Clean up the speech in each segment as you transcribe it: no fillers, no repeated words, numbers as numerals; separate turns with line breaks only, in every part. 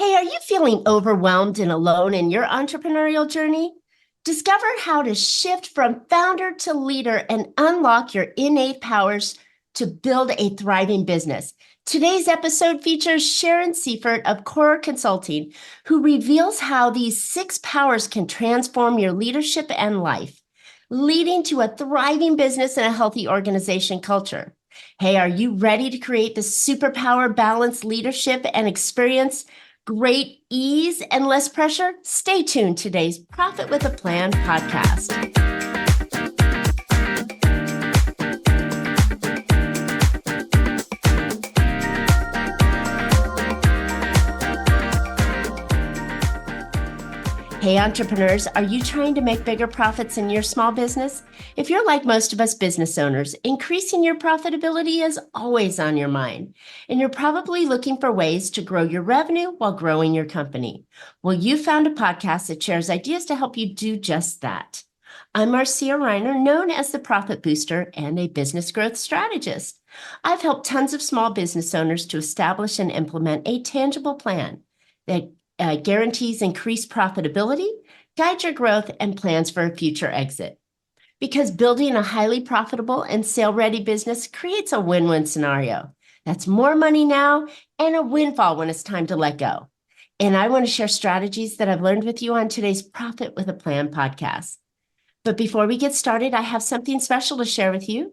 Hey, are you feeling overwhelmed and alone in your entrepreneurial journey? Discover how to shift from founder to leader and unlock your innate powers to build a thriving business. Today's episode features Sharon Seivert of Core Consulting, who reveals how these 6 powers can transform your leadership and life, leading to a thriving business and a healthy organization culture. Hey, are you ready to create the superpower balanced leadership and experience great ease and less pressure? Stay tuned to today's Profit with a Plan podcast. Hey entrepreneurs, are you trying to make bigger profits in your small business? If you're like most of us business owners, increasing your profitability is always on your mind, and you're probably looking for ways to grow your revenue while growing your company. Well, you found a podcast that shares ideas to help you do just that. I'm Marcia Riner, known as the Profit Booster and a business growth strategist. I've helped tons of small business owners to establish and implement a tangible plan that guarantees increased profitability, guides your growth, and plans for a future exit. Because building a highly profitable and sale-ready business creates a win-win scenario. That's more money now and a windfall when it's time to let go. And I want to share strategies that I've learned with you on today's Profit with a Plan podcast. But before we get started, I have something special to share with you.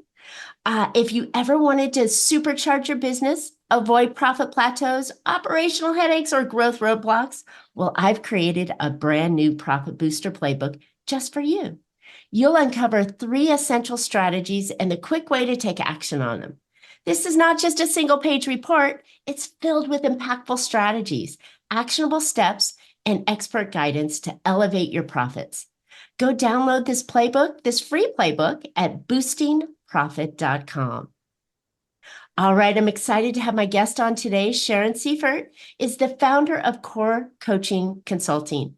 If you ever wanted to supercharge your business, avoid profit plateaus, operational headaches, or growth roadblocks, well, I've created a brand new Profit Booster playbook just for you. You'll uncover 3 essential strategies and the quick way to take action on them. This is not just a single-page report. It's filled with impactful strategies, actionable steps, and expert guidance to elevate your profits. Go download this playbook, this free playbook, at boostingprofit.com. All right, I'm excited to have my guest on today. Sharon Seivert is the founder of Core Coaching Consulting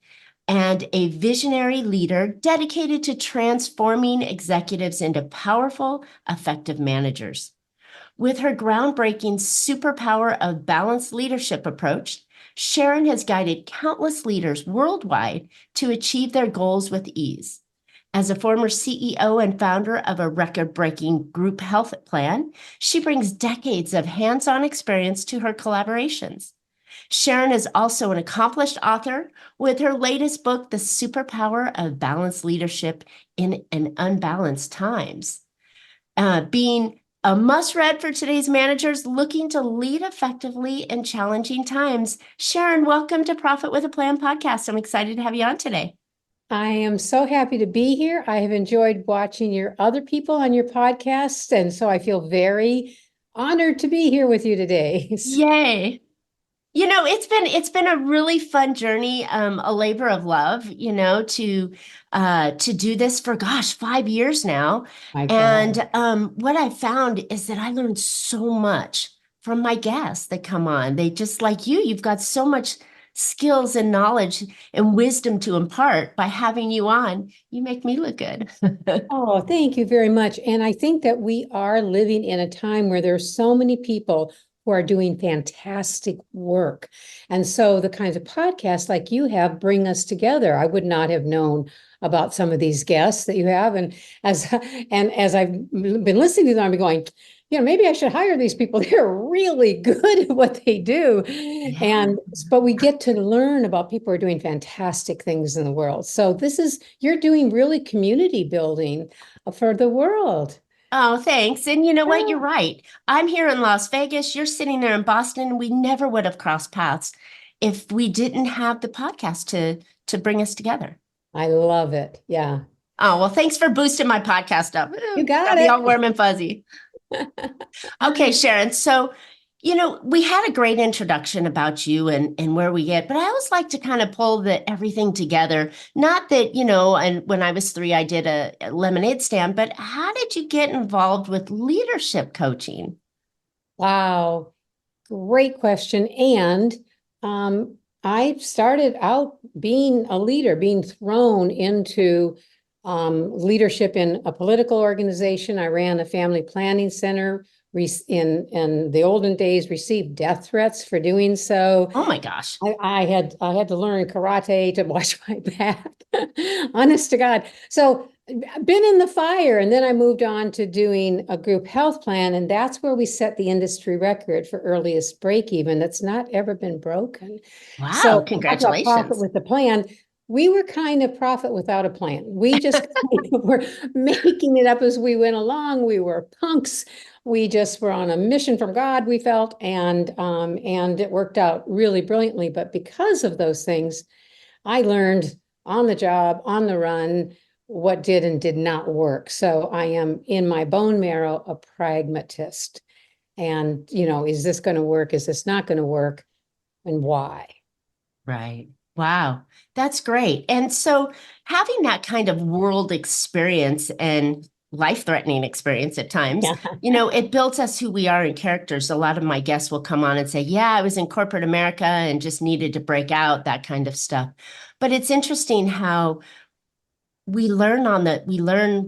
and a visionary leader dedicated to transforming executives into powerful, effective managers. With her groundbreaking superpower of balanced leadership approach, Sharon has guided countless leaders worldwide to achieve their goals with ease. As a former CEO and founder of a record-breaking group health plan, she brings decades of hands-on experience to her collaborations. Sharon is also an accomplished author with her latest book, The Superpower of Balanced Leadership in an Unbalanced Times, being a must-read for today's managers looking to lead effectively in challenging times. Sharon, welcome to Profit with a Plan podcast. I'm excited to have you on today.
I am so happy to be here. I have enjoyed watching your other people on your podcast, and so I feel very honored to be here with you today.
Yay. You know, it's been a really fun journey, a labor of love, to do this for 5 years now.
My
And
God.
what I found is that I learned so much from my guests that come on. They just like you've got so much skills and knowledge and wisdom to impart. By having you on, you make me look good.
Oh, thank you very much. And I think that we are living in a time where there's so many people who are doing fantastic work. And so the kinds of podcasts like you have bring us together. I would not have known about some of these guests that you have. And as I've been listening to them, I'm going, maybe I should hire these people. They're really good at what they do.
Yeah.
But we get to learn about people who are doing fantastic things in the world. So you're doing really community building for the world.
Oh, thanks. And you know what? You're right. I'm here in Las Vegas. You're sitting there in Boston. We never would have crossed paths if we didn't have the podcast to bring us together.
I love it. Yeah.
Oh, well, thanks for boosting my podcast up.
You got
Me
it.
all warm and fuzzy. Okay, Sharon. So, we had a great introduction about you and where we get, but I always like to kind of pull everything together. Not that, and when I was 3, I did a lemonade stand, but how did you get involved with leadership coaching?
Wow. Great question. And I started out being a leader, being thrown into leadership in a political organization. I ran a family planning center in the olden days received death threats for doing so.
Oh my gosh.
I had to learn karate to watch my back. Honest to God. So been in the fire, and then I moved on to doing a group health plan, and that's where we set the industry record for earliest break even. That's not ever been broken.
Wow,
So talk about profit
congratulations.
with the plan. We were kind of profit without a plan. We just kind of were making it up as we went along. We were punks. We just were on a mission from God, we felt, and it worked out really brilliantly. But because of those things, I learned on the job, on the run, what did and did not work. So I am in my bone marrow a pragmatist. And, is this going to work? Is this not going to work? And why?
Right. Wow. That's great. And so having that kind of world experience and life-threatening experience at times,
Yeah.
it builds us who we are in characters. A lot of my guests will come on and say, yeah, I was in corporate America and just needed to break out, that kind of stuff. But it's interesting how we learn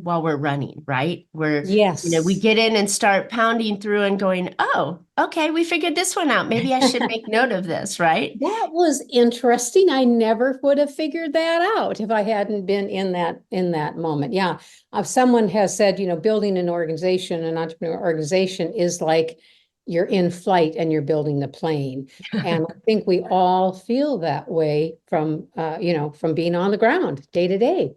while we're running, right? We
Yes.
get in and start pounding through and going, oh, okay, we figured this one out. Maybe I should make note of this, right?
That was interesting. I never would have figured that out if I hadn't been in that moment. Yeah. Someone has said, building an organization, an entrepreneur organization is like you're in flight and you're building the plane. And I think we all feel that way from being on the ground day to day.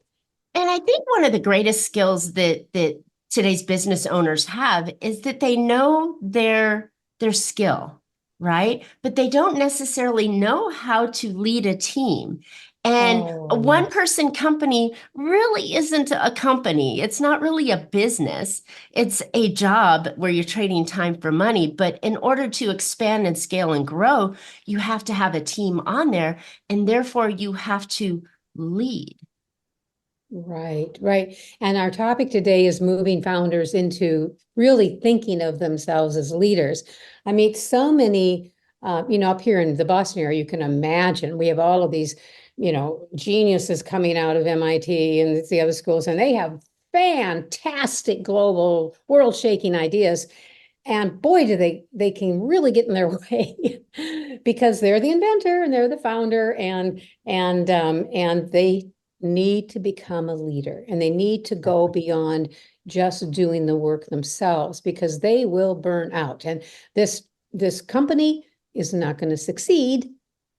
And I think one of the greatest skills that today's business owners have is that they know their skill, right? But they don't necessarily know how to lead a team. And a
Oh,
one
yes.
person company really isn't a company. It's not really a business. It's a job where you're trading time for money. But in order to expand and scale and grow, you have to have a team on there. And therefore, you have to lead.
Right, right. And our topic today is moving founders into really thinking of themselves as leaders. I meet so many, up here in the Boston area, you can imagine we have all of these, geniuses coming out of MIT and the other schools, and they have fantastic global world-shaking ideas. And boy, do they can really get in their way because they're the inventor and they're the founder and they need to become a leader and they need to go beyond just doing the work themselves because they will burn out. And this company is not going to succeed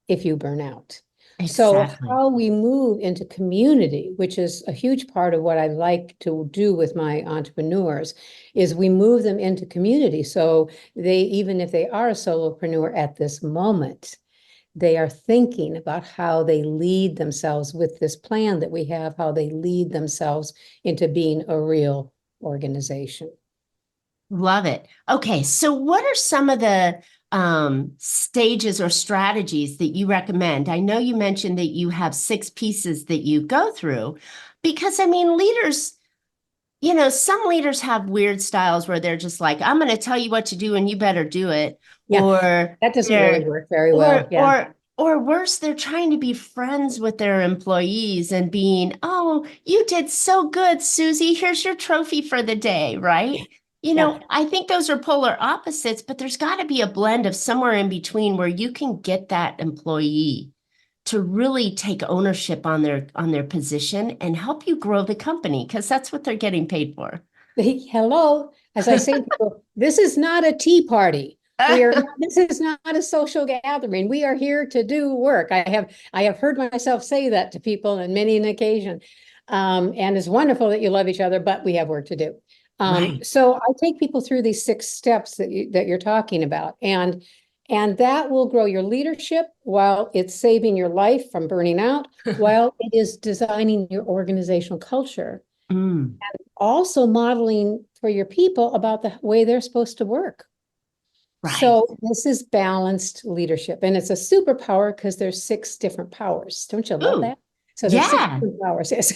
if you burn out. So
Exactly.
how we move into community, which is a huge part of what I like to do with my entrepreneurs, is we move them into community. So they, even if they are a solopreneur at this moment, they are thinking about how they lead themselves with this plan that we have, how they lead themselves into being a real organization.
Love it. Okay, so what are some of the stages or strategies that you recommend? I know you mentioned that you have 6 pieces that you go through, because I mean, leaders, some leaders have weird styles where they're just like, I'm going to tell you what to do and you better do it.
Yeah,
Or
that doesn't really
they're,
work very well.
or,
Yeah.
or, or worse, they're trying to be friends with their employees and being, oh, you did so good, Susie. Here's your trophy for the day, right?
Yeah.
I think those are polar opposites, but there's got to be a blend of somewhere in between where you can get that employee to really take ownership on their position and help you grow the company because that's what they're getting paid for.
Hello, as I say to people, this is not a tea party. This is not a social gathering. We are here to do work. I have heard myself say that to people on many an occasion. And it's wonderful that you love each other, but we have work to do.
Right.
So I take people through these 6 steps that you're talking about, and that will grow your leadership while it's saving your life from burning out, while it is designing your organizational culture,
Mm,
also modeling for your people about the way they're supposed to work.
right.
So this is balanced leadership, and it's a superpower because there's 6 different powers. Don't you love
Ooh,
that? So there's six
yeah.
different powers. Yes.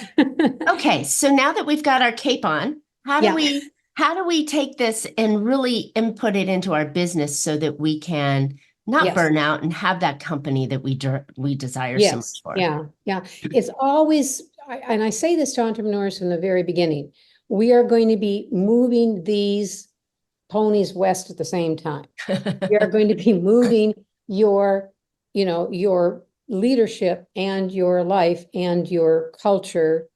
Okay, so now that we've got our cape on, how do
Yeah.
we how do we take this and really input it into our business so that we can not
Yes.
burn out and have that company that we desire so
Yes.
much for?
Yeah. Yeah. It's always, and I say this to entrepreneurs from the very beginning, we are going to be moving these ponies west at the same time. You're going to be moving your, your leadership and your life and your culture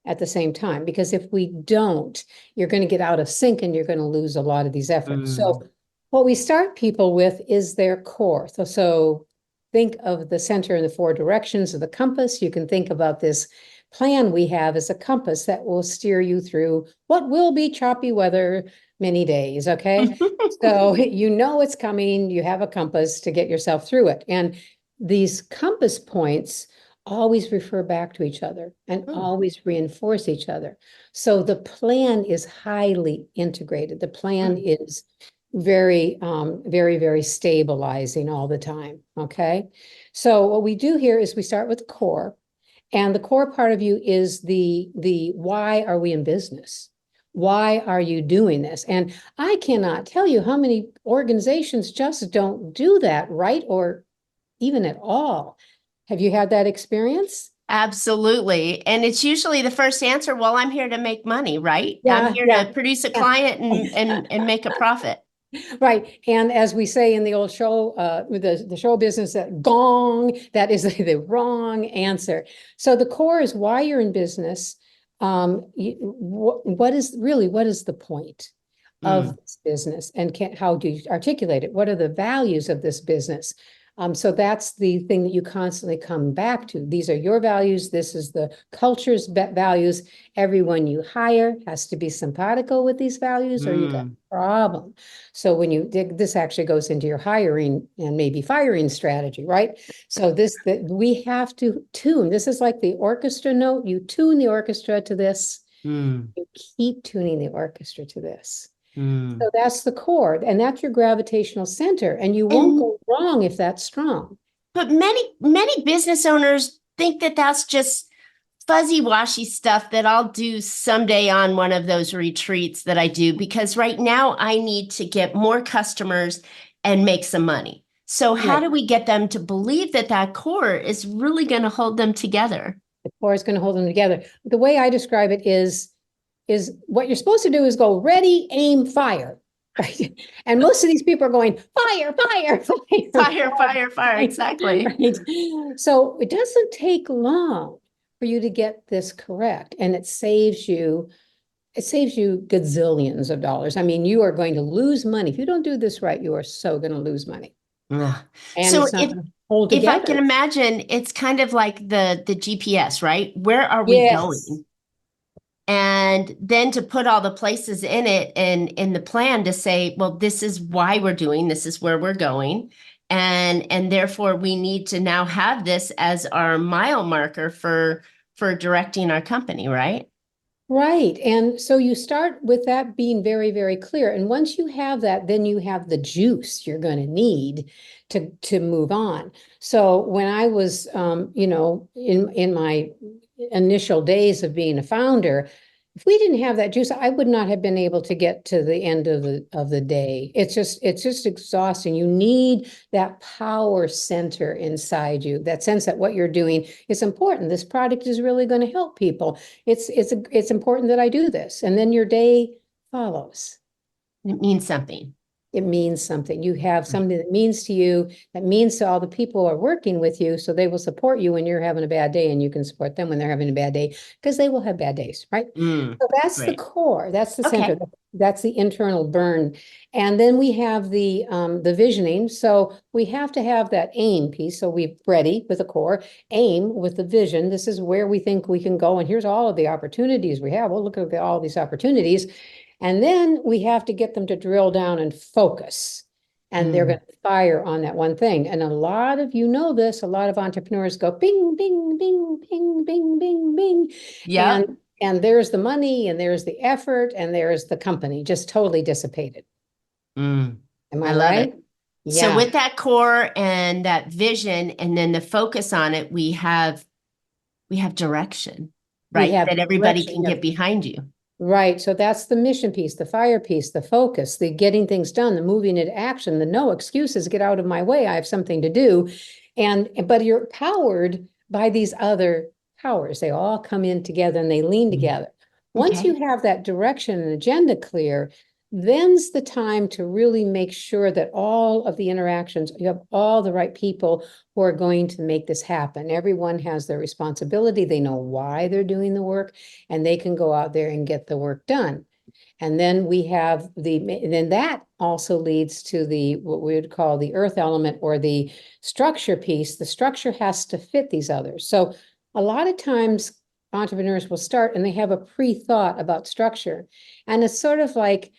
at the same time. Because if we don't, you're going to get out of sync and you're going to lose a lot of these efforts. So what we start people with is their core. So think of the center and the four directions of the compass. You can think about this plan we have as a compass that will steer you through what will be choppy weather many days, okay? So it's coming, you have a compass to get yourself through it. And these compass points always refer back to each other and always reinforce each other. So the plan is highly integrated. The plan is very, very stabilizing all the time, okay? So what we do here is we start with the core, and the core part of you is the why are we in business? Why are you doing this? And I cannot tell you how many organizations just don't do that, right? Or even at all. Have you had that experience?
Absolutely. And it's usually the first answer, well, I'm here to make money, right? I'm
Yeah,
here
yeah,
to produce a
yeah.
client and make a profit.
Right. And as we say in the old show, the show business, that gong, that is the wrong answer. So the core is why you're in business. What is the point of this business, and how do you articulate it? What are the values of this business? So that's the thing that you constantly come back to. These are your values. This is the culture's values. Everyone you hire has to be simpatico with these values, or you got a problem. So when you dig, this actually goes into your hiring and maybe firing strategy, right? So we have to tune. This is like the orchestra note. You tune the orchestra to this. You keep tuning the orchestra to this. So that's the core, and that's your gravitational center, and you won't go wrong if that's strong.
But many business owners think that that's just fuzzy washy stuff that I'll do someday on one of those retreats that I do, because right now I need to get more customers and make some money. So how do we get them to believe that that core is really going to hold them together?
The core is going to hold them together. The way I describe it is what you're supposed to do is go ready, aim, fire. Right. And most of these people are going fire, fire, fire,
fire, fire, fire. Exactly.
Right. So it doesn't take long for you to get this correct. And it saves you gazillions of dollars. I mean, you are going to lose money. If you don't do this right, you are so going to lose money. And
so
it's not going to hold together.
If I can imagine, it's kind of like the GPS, right? Where are we going? And then to put all the places in it and in the plan to say, well, this is why we're doing, this is where we're going. And therefore we need to now have this as our mile marker for directing our company, right?
Right. And so you start with that being very, very clear. And once you have that, then you have the juice you're going to need to move on. So when I was, in my initial days of being a founder, if we didn't have that juice, I would not have been able to get to the end of the day. It's just exhausting. You need that power center inside you, that sense that what you're doing is important. This product is really going to help people. It's important that I do this. And then your day follows.
It means something.
It means something. You have something that means to you, that means to all the people who are working with you, so they will support you when you're having a bad day, and you can support them when they're having a bad day, because they will have bad days, right? So that's the core. That's the center. That's the internal burn. And then we have the visioning. So we have to have that aim piece. So we're ready with the core, aim with the vision. This is where we think we can go, and here's all of the opportunities we have. We'll look at all these opportunities. And then we have to get them to drill down and focus. And they're going to fire on that one thing. And a lot of a lot of entrepreneurs go bing, bing, bing, bing, bing, bing, bing.
Yeah.
And there's the money, and there's the effort, and there's the company just totally dissipated. Am I right?
It. Yeah. So with that core and that vision, and then the focus on it, we have direction, right? That everybody can get behind you.
Right. So that's the mission piece, the fire piece, the focus, the getting things done, the moving into action, the no excuses, get out of my way, I have something to do. But you're powered by these other powers. They all come in together and they lean together. Once you have that direction and agenda clear, then's the time to really make sure that all of the interactions, you have all the right people who are going to make this happen. Everyone has their responsibility. They know why they're doing the work, and they can go out there and get the work done. And then we have then that also leads to what we would call the earth element, or the structure piece. The structure has to fit these others. So a lot of times entrepreneurs will start and they have a pre-thought about structure. And it's sort of like,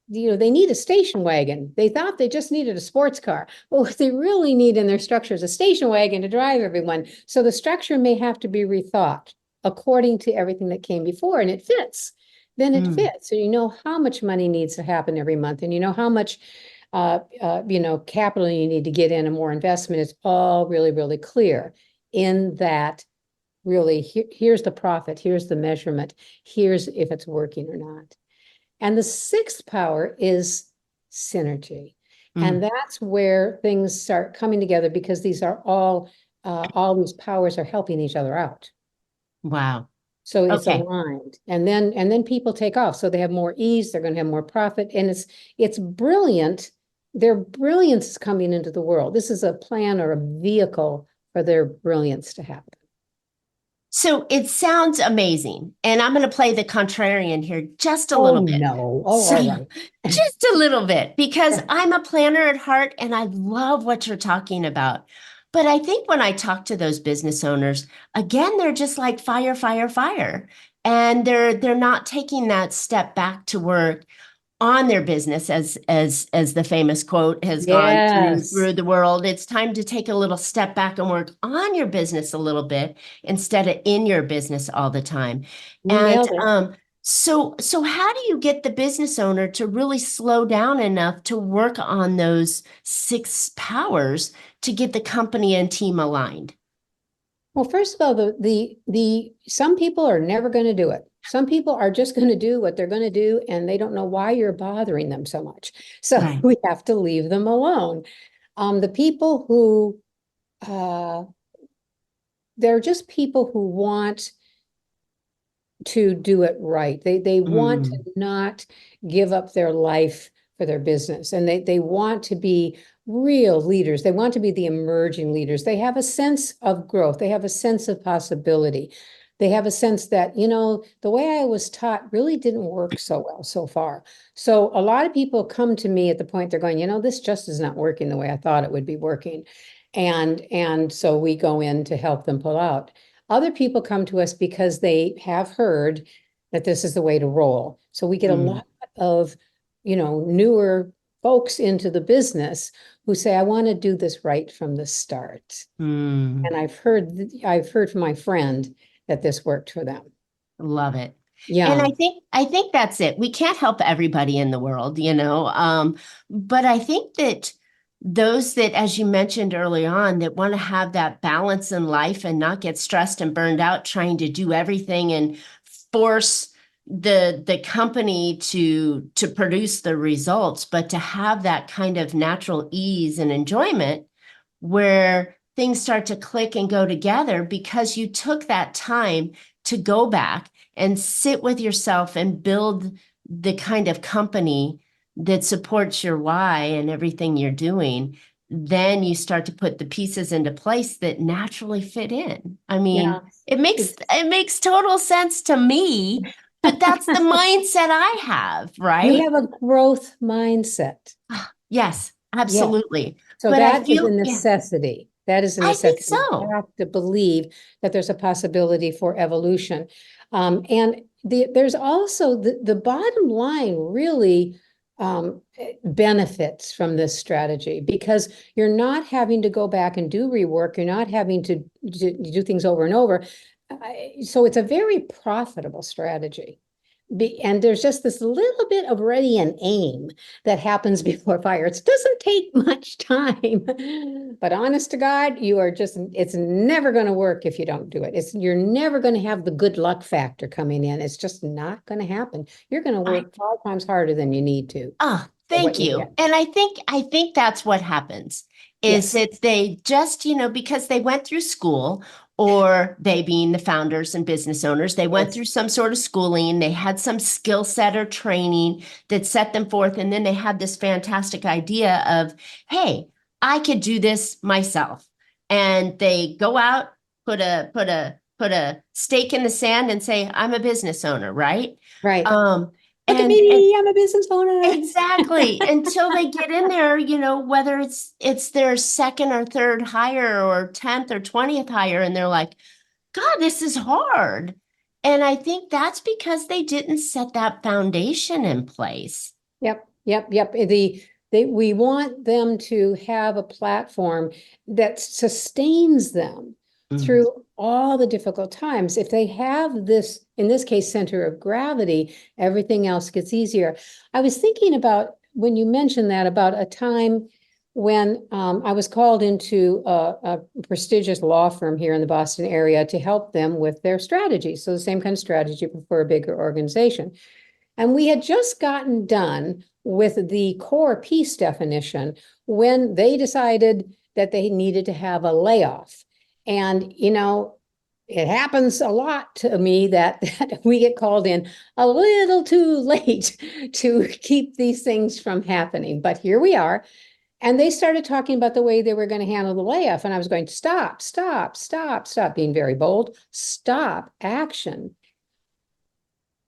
they need a station wagon. They thought they just needed a sports car. Well, what they really need in their structure is a station wagon to drive everyone. So the structure may have to be rethought according to everything that came before, and it fits. Then it fits. So you know how much money needs to happen every month, and you know how much capital you need to get in, and more investment. It's all really, really clear in that. Really, here's the profit, here's the measurement, here's if it's working or not. And the sixth power is synergy. And that's where things start coming together, because these are all these powers are helping each other out.
Wow.
So it's
Okay.
aligned. And then people take off. So they have more ease, they're going to have more profit. And it's brilliant. Their brilliance is coming into the world. This is a plan or a vehicle for their brilliance to happen.
So it sounds amazing. And I'm going to play the contrarian here just a little bit.
No.
So,
All right.
just a little bit, because I'm a planner at heart and I love what you're talking about. But I think when I talk to those business owners, again, they're just like fire, fire, fire. And they're not taking that step back to work on their business, as the famous quote has gone through the world. It's time to take a little step back and work on your business a little bit instead of in your business all the time.
You
And
nailed it.
so how do you get the business owner to really slow down enough to work on those six powers to get the company and team aligned?
Well, first of all, the some people are never going to do it. Some people are just going to do what they're going to do, and they don't know why you're bothering them so much. So
Right.
we have to leave them alone. The people who they're just people who want to do it right. They want to not give up their life for their business, and they want to be real leaders. They want to be the emerging leaders. They have a sense of growth. They have a sense of possibility. They have a sense that, the way I was taught really didn't work so well so far. So a lot of people come to me at the point they're going, this just is not working the way I thought it would be working. And so we go in to help them pull out. Other people come to us because they have heard that this is the way to roll. So we get a lot of, newer folks into the business who say, I want to do this right from the start. And I've heard from my friend that this worked for them.
Love it.
Yeah.
And I think that's it. We can't help everybody in the world, but I think that those that, as you mentioned early on, that want to have that balance in life and not get stressed and burned out trying to do everything and force the company to produce the results, but to have that kind of natural ease and enjoyment where things start to click and go together because you took that time to go back and sit with yourself and build the kind of company that supports your why and everything you're doing. Then you start to put the pieces into place that naturally fit in. I mean,
Yeah.
it makes total sense to me, but that's the mindset I have, right?
You have a growth mindset.
Yes,
Yeah.
absolutely.
So
But I
that is a
feel, yeah,
necessity. That is a
I think
necessity. You
so.
have to believe that there's a possibility for evolution. And there's also the bottom line really benefits from this strategy, because you're not having to go back and do rework. You're not having to do things over and over. So it's a very profitable strategy. And there's just this little bit of ready and aim that happens before fire. It doesn't take much time, but honest to God, it's never going to work if you don't do it. You're never going to have the good luck factor coming in. It's just not going to happen. You're going to work 5 times harder than you need to.
Oh,
For what
thank
you
you.
get.
And I think that's what happens is
Yes.
that they just, because they went through school, or they being the founders and business owners, they went
Yes.
through some sort of schooling, they had some skill set or training that set them forth. And then they had this fantastic idea of, hey, I could do this myself. And they go out, put a stake in the sand and say, I'm a business owner, right?
Right.
Um,
Look at
and
me, I'm a business owner.
exactly. Until they get in there, whether it's their second or third hire or 10th or 20th hire, and they're like, God, this is hard. And I think that's because they didn't set that foundation in place.
Yep, yep, yep. We want them to have a platform that sustains them
Mm.
through all the difficult times. If they have this, in this case, center of gravity, everything else gets easier. I was thinking about when you mentioned that about a time when I was called into a prestigious law firm here in the Boston area to help them with their strategy. So the same kind of strategy, but for a bigger organization. And we had just gotten done with the core piece definition when they decided that they needed to have a layoff. And, it happens a lot to me that we get called in a little too late to keep these things from happening. But here we are. And they started talking about the way they were going to handle the layoff. And I was going to stop, stop, stop, stop, being very bold, stop, action.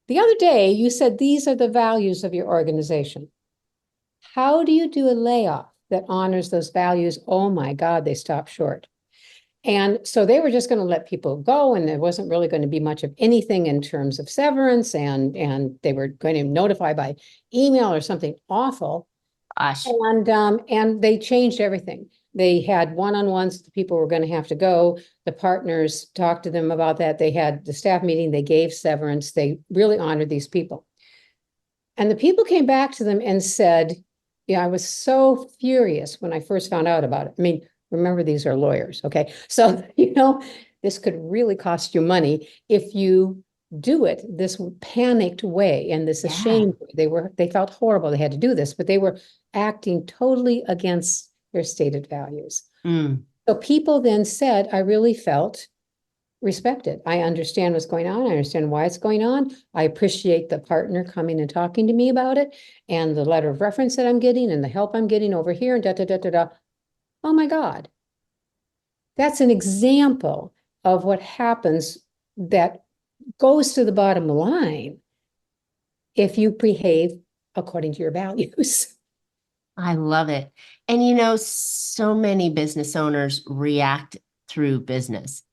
The other day, you said these are the values of your organization. How do you do a layoff that honors those values? Oh my God, they stopped short. And so they were just going to let people go, and there wasn't really going to be much of anything in terms of severance, and they were going to notify by email or something awful.
Gosh.
And they changed everything. They had one-on-ones, the people were going to have to go. The partners talked to them about that. They had the staff meeting, they gave severance, they really honored these people. And the people came back to them and said, yeah, I was so furious when I first found out about it. I mean, remember, these are lawyers, okay? So, this could really cost you money if you do it this panicked way and this
Yeah.
ashamed way. They felt horrible they had to do this, but they were acting totally against their stated values.
Mm.
So people then said, I really felt respected. I understand what's going on. I understand why it's going on. I appreciate the partner coming and talking to me about it, and the letter of reference that I'm getting and the help I'm getting over here and da da da da da. Oh my God. That's an example of what happens that goes to the bottom line if you behave according to your values.
I love it. And so many business owners react through business.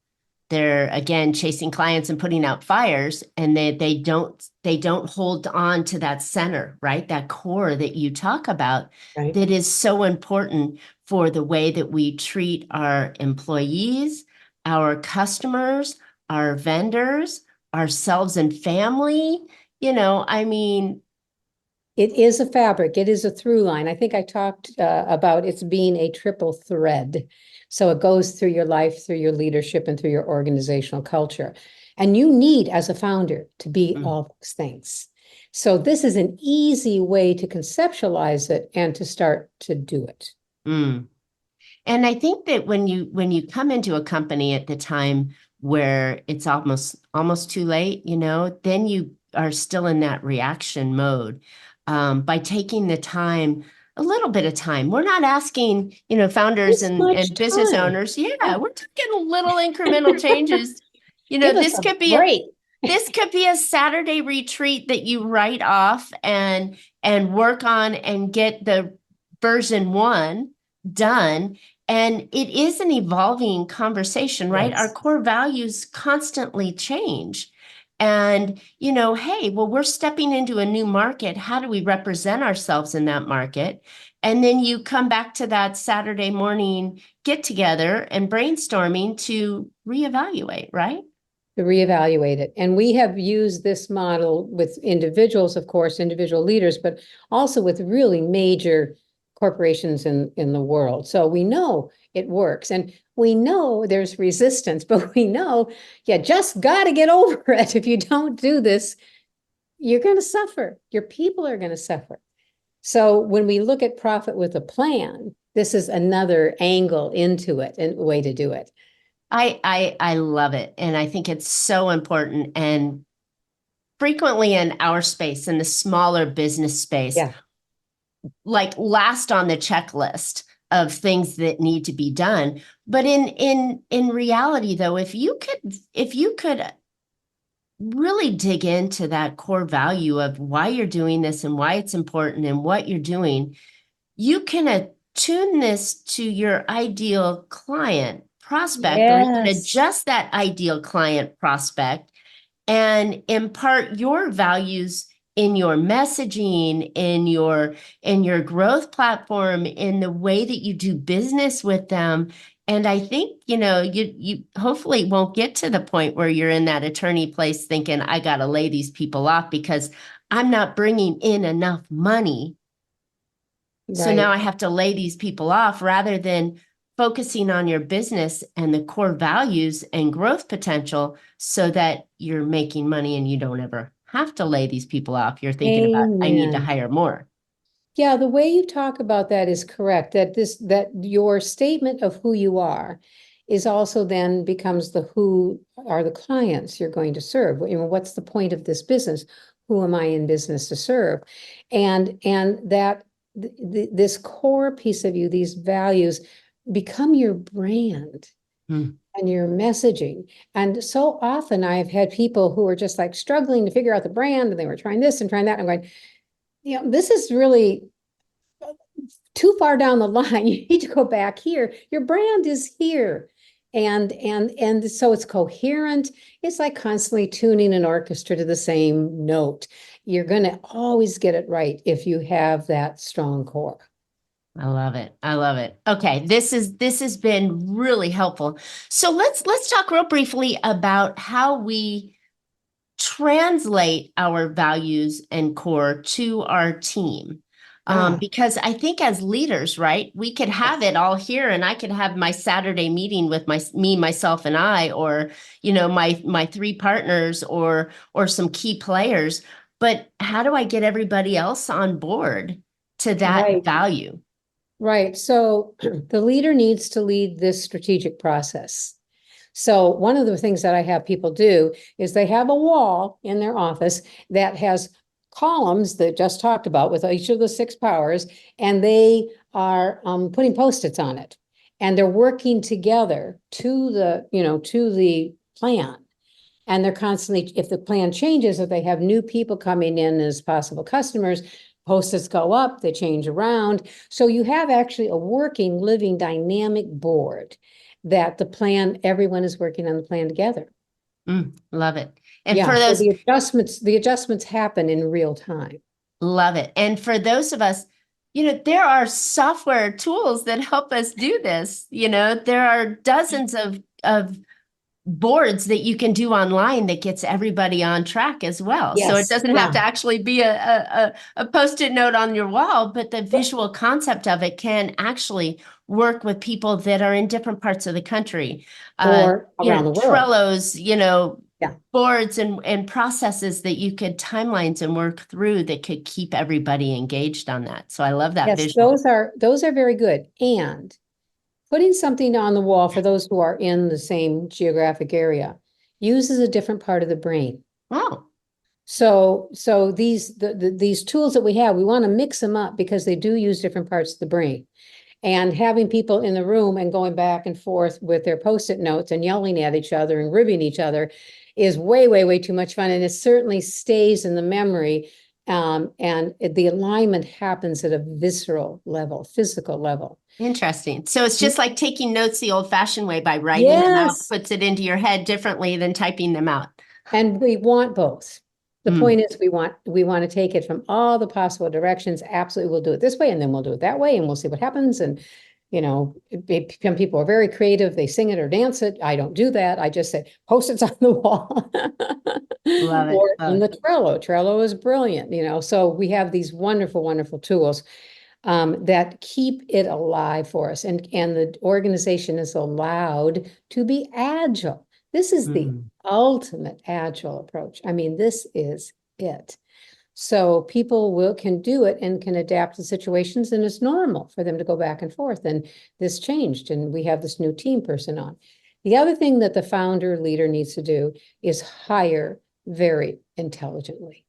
They're again chasing clients and putting out fires, and they don't hold on to that center, right? That core that you talk about,
Right.
that is so important for the way that we treat our employees, our customers, our vendors, ourselves and family. I mean,
It is a fabric. It is a through line. I think I talked about it's being a triple thread. So it goes through your life, through your leadership, and through your organizational culture. And you need, as a founder, to be
mm,
all those things. So this is an easy way to conceptualize it and to start to do it.
mm. And I think that when you come into a company at the time where it's almost too late, then you are still in that reaction mode. By taking the time, a little bit of time. We're not asking, founders
This
and
much
business
time.
owners,
Yeah.
yeah, we're talking little incremental changes.
Give us
This
a
could be a
break.
this could be a Saturday retreat that you write off and work on and get the version one done. And it is an evolving conversation, right? Our
Yes.
core values constantly change. And, hey, well, we're stepping into a new market. How do we represent ourselves in that market? And then you come back to that Saturday morning get together and brainstorming to reevaluate, right?
To reevaluate it. And we have used this model with individuals, of course, individual leaders, but also with really major corporations in the world. So we know it works, and we know there's resistance, but we know you just got to get over it. If you don't do this, you're going to suffer. Your people are going to suffer. So when we look at profit with a plan, this is another angle into it and way to do it.
I love it. And I think it's so important. And frequently in our space, in the smaller business space,
Yeah.
like last on the checklist of things that need to be done. But in reality, though, if you could really dig into that core value of why you're doing this and why it's important and what you're doing, you can attune this to your ideal client prospect, or you can
Yes.
adjust that ideal client prospect and impart your values in your messaging, in your growth platform, in the way that you do business with them. And I think, you hopefully won't get to the point where you're in that attorney place thinking, I got to lay these people off because I'm not bringing in enough money. So now
Right.
I have to lay these people off, rather than focusing on your business and the core values and growth potential so that you're making money and you don't ever have to lay these people off. You're thinking about, I need to
Amen.
hire more.
Yeah, the way you talk about that is correct. That your statement of who you are is also then becomes the who are the clients you're going to serve. What's the point of this business? Who am I in business to serve? And that this core piece of you, these values, become your brand
Mm.
and your messaging. And so often I've had people who are just like struggling to figure out the brand, and they were trying this and trying that. And I'm going, this is really too far down the line. You need to go back here. Your brand is here. And so it's coherent. It's like constantly tuning an orchestra to the same note. You're going to always get it right if you have that strong core.
I love it. I love it. Okay, this has been really helpful. So let's talk real briefly about how we translate our values and core to our team.
Ah,
Because I think as leaders, right, we could have
yes.
it all here, and I could have my Saturday meeting with me, myself, and I, or my three partners, or some key players. But how do I get everybody else on board to that
Right.
value?
Right. So the leader needs to lead this strategic process. So one of the things that I have people do is they have a wall in their office that has columns that just talked about with each of the six powers, and they are putting Post-its on it. And they're working together to the plan. And they're constantly, if the plan changes, if they have new people coming in as possible customers, Post-its go up, they change around. So you have actually a working, living, dynamic board that everyone is working on the plan together.
Love it. And
Yeah,
for
so
those,
the adjustments happen in real time.
love it. And for those of us, there are software tools that help us do this. There are dozens of boards that you can do online that gets everybody on track as well. So it
Yes,
doesn't have
yeah.
to actually be a post-it note on your wall, but the visual concept of it can actually work with people that are in different parts of the country.
Or around the world.
Trello's,
Yeah.
boards and processes that you could timelines and work through that could keep everybody engaged on that. So I love that
Yes,
visual.
those are very good. And putting something on the wall for those who are in the same geographic area uses a different part of the brain.
Oh,
So these tools that we have, we want to mix them up because they do use different parts of the brain. And having people in the room and going back and forth with their Post-it notes and yelling at each other and ribbing each other is way, way, way too much fun. And it certainly stays in the memory. And the alignment happens at a visceral level, physical level.
interesting. So it's just like taking notes the old-fashioned way by writing them out,
Yes.
puts it into your head differently than typing them out.
And we want both. The
Mm,
point is we want to take it from all the possible directions. Absolutely, we'll do it this way, and then we'll do it that way, and we'll see what happens. And some people are very creative. They sing it or dance it. I don't do that. I just say Post-its on the wall.
love it.
Or
Love
in
it.
the Trello. Trello is brilliant, so we have these wonderful, wonderful tools that keep it alive for us. And the organization is allowed to be agile. This is the
Mm.
ultimate agile approach. I mean, this is it. So people can do it and can adapt to situations, and it's normal for them to go back and forth. And this changed, and we have this new team person on. The other thing that the founder leader needs to do is hire very intelligently.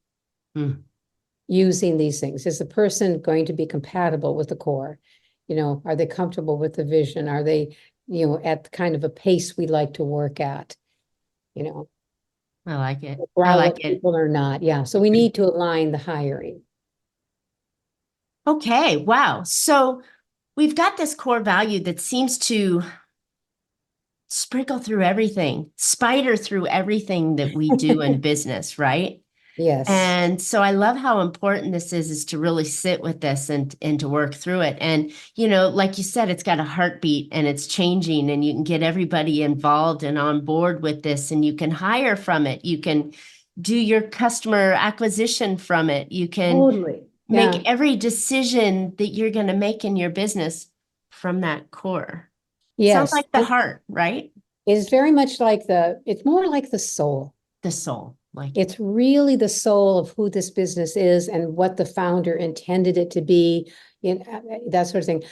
Using these things. Is the person going to be compatible with the core? Are they comfortable with the vision? Are they, at kind of a pace we like to work at?
I like it. I
Growl
like
at
it.
people or not. Yeah. So we need to align the hiring.
Okay. Wow. So we've got this core value that seems to sprinkle through everything, spider through everything that we do in business, right?
Yes.
And so I love how important this is to really sit with this and to work through it. And, like you said, it's got a heartbeat and it's changing, and you can get everybody involved and on board with this, and you can hire from it. You can do your customer acquisition from it. You can
Totally.
make
Yeah.
every decision that you're going to make in your business from that core. Sounds
Yes.
like the heart, right?
It's very much like it's more like the soul.
The soul. Like
It's really the soul of who this business is and what the founder intended it to be, that sort of thing.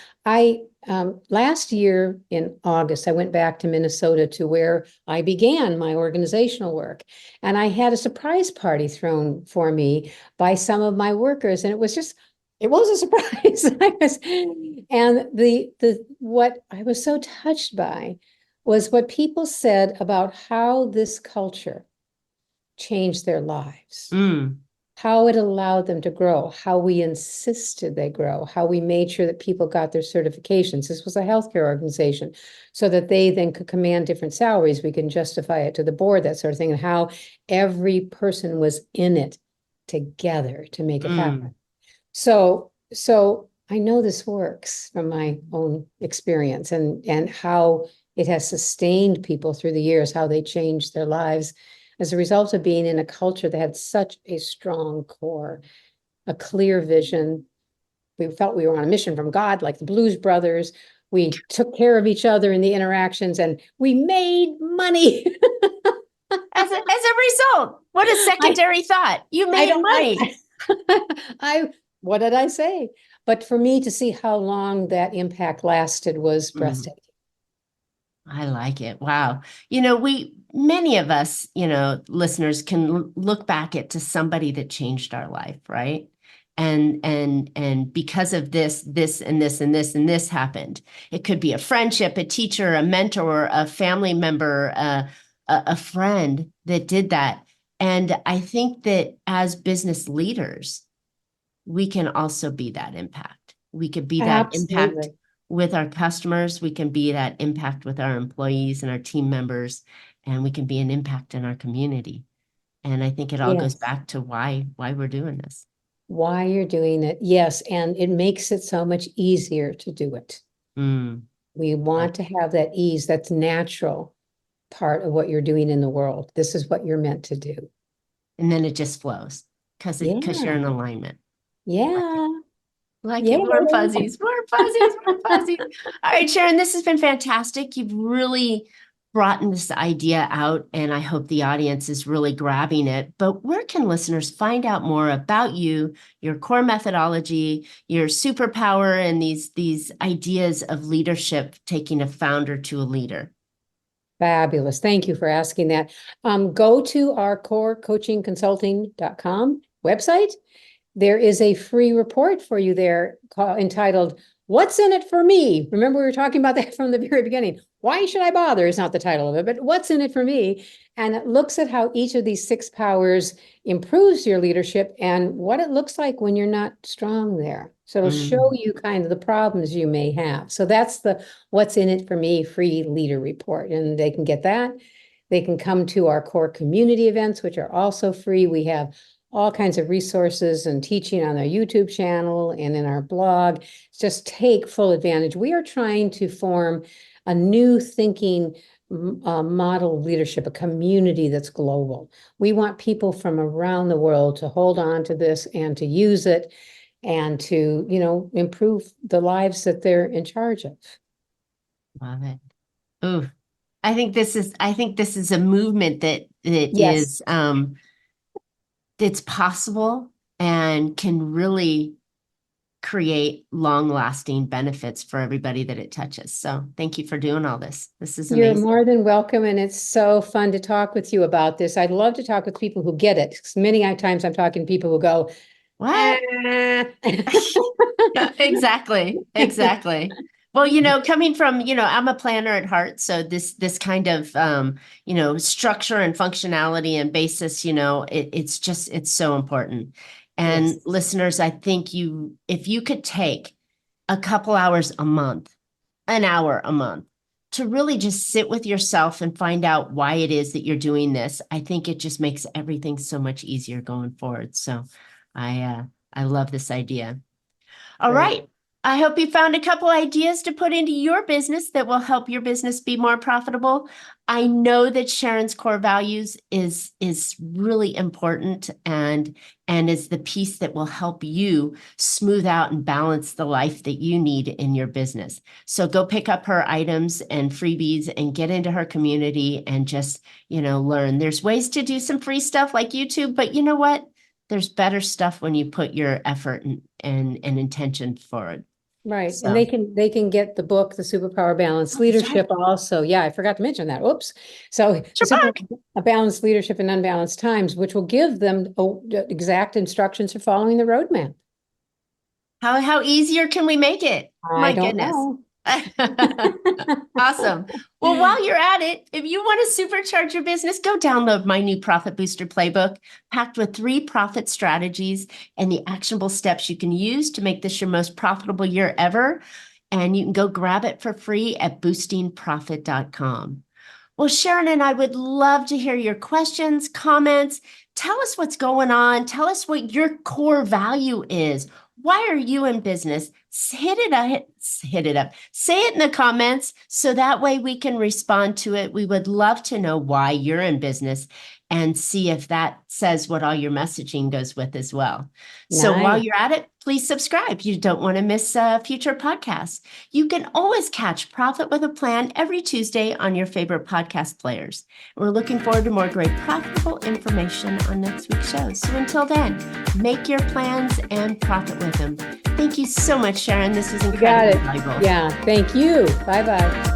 Last year in August, I went back to Minnesota to where I began my organizational work. And I had a surprise party thrown for me by some of my workers. And it was a surprise. And what I was so touched by was what people said about how this culture changed their lives, how it allowed them to grow, how we insisted they grow, how we made sure that people got their certifications. This was a healthcare organization, so that they then could command different salaries. We can justify it to the board, that sort of thing, and how every person was in it together to make it happen. So I know this works from my own experience, and how it has sustained people through the years, how they changed their lives as a result of being in a culture that had such a strong core, a clear vision. We felt we were on a mission from God, like the Blues Brothers. We took care of each other in the interactions, and we made money.
as a result, what a secondary thought. You made money.
What did I say? But for me to see how long that impact lasted was breathtaking.
I like it. Wow. Many of us, listeners can look back to somebody that changed our life, right? And because of this and this and this and this happened. It could be a friendship, a teacher, a mentor, a family member, a friend that did that. And I think that as business leaders, we can also be that impact. We could be that impact
Absolutely.
with our customers. We can be that impact with our employees and our team members, and we can be an impact in our community. And I think it all goes
Yes.
back to why we're doing this.
Why you're doing it. Yes. And it makes it so much easier to do it. We want to have that ease, that's natural part of what you're doing in the world. This is what you're meant to do.
And then it just flows because you're in alignment.
Yeah.
Like it, more fuzzies, more fuzzies, more fuzzies. All right, Sharon, this has been fantastic. You've really brought this idea out, and I hope the audience is really grabbing it. But where can listeners find out more about you, your core methodology, your superpower, and these ideas of leadership, taking a founder to a leader?
Fabulous. Thank you for asking that. Go to our corecoachingconsulting.com website. There is a free report for you there entitled, What's in it for me? Remember, we were talking about that from the very beginning. Why should I bother is not the title of it, but what's in it for me? And it looks at how each of these 6 powers improves your leadership and what it looks like when you're not strong there. So it'll show you kind of the problems you may have. So that's the What's in it for me free leader report. And they can get that. They can come to our core community events, which are also free. We have all kinds of resources and teaching on our YouTube channel and in our blog. Just take full advantage. We are trying to form a new thinking model of leadership, a community that's global. We want people from around the world to hold on to this and to use it and to, improve the lives that they're in charge of.
Love it. Ooh, I think this is a movement that
Yes.
is it's possible, and can really create long-lasting benefits for everybody that it touches. So thank you for doing all this. This is
You're
amazing.
more than welcome, and it's so fun to talk with you about this. I'd love to talk with people who get it. 'Cause many times I'm talking to people who go,
What?
"Ah."
Exactly. Exactly. Well, coming from, I'm a planner at heart. So this kind of, structure and functionality and basis, it's so important. And
Yes.
listeners, I think if you could take a couple hours a month, an hour a month, to really just sit with yourself and find out why it is that you're doing this, I think it just makes everything so much easier going forward. So I love this idea. All
Great.
right. I hope you found a couple ideas to put into your business that will help your business be more profitable. I know that Sharon's core values is really important and is the piece that will help you smooth out and balance the life that you need in your business. So go pick up her items and freebies and get into her community and just, learn. There's ways to do some free stuff like YouTube, but you know what? There's better stuff when you put your effort and intention forward.
Right.
So
And they can get the book, The Superpower Balanced
that's
Leadership
right.
also. Yeah, I forgot to mention that. Oops. So the
It's your
Super
book.
Balanced Leadership in Unbalanced Times, which will give them exact instructions for following the roadmap.
How easier can we make it?
I
My
don't
goodness.
know.
Awesome. Well, while you're at it, if you want to supercharge your business, go download my new Profit Booster Playbook, packed with 3 profit strategies and the actionable steps you can use to make this your most profitable year ever. And you can go grab it for free at boostingprofit.com. Well, Sharon and I would love to hear your questions, comments. Tell us what's going on. Tell us what your core value is. Why are you in business? Hit it up. Say it in the comments so that way we can respond to it. We would love to know why you're in business and see if that says what all your messaging goes with as well. So while
Nice.
you're at it, please subscribe. You don't want to miss future podcasts. You can always catch Profit with a Plan every Tuesday on your favorite podcast players. We're looking forward to more great profitable information on next week's show. So until then, make your plans and profit with them. Thank you so much, Sharon. This was
You got
incredibly
it.
valuable.
Yeah. Thank you. Bye-bye.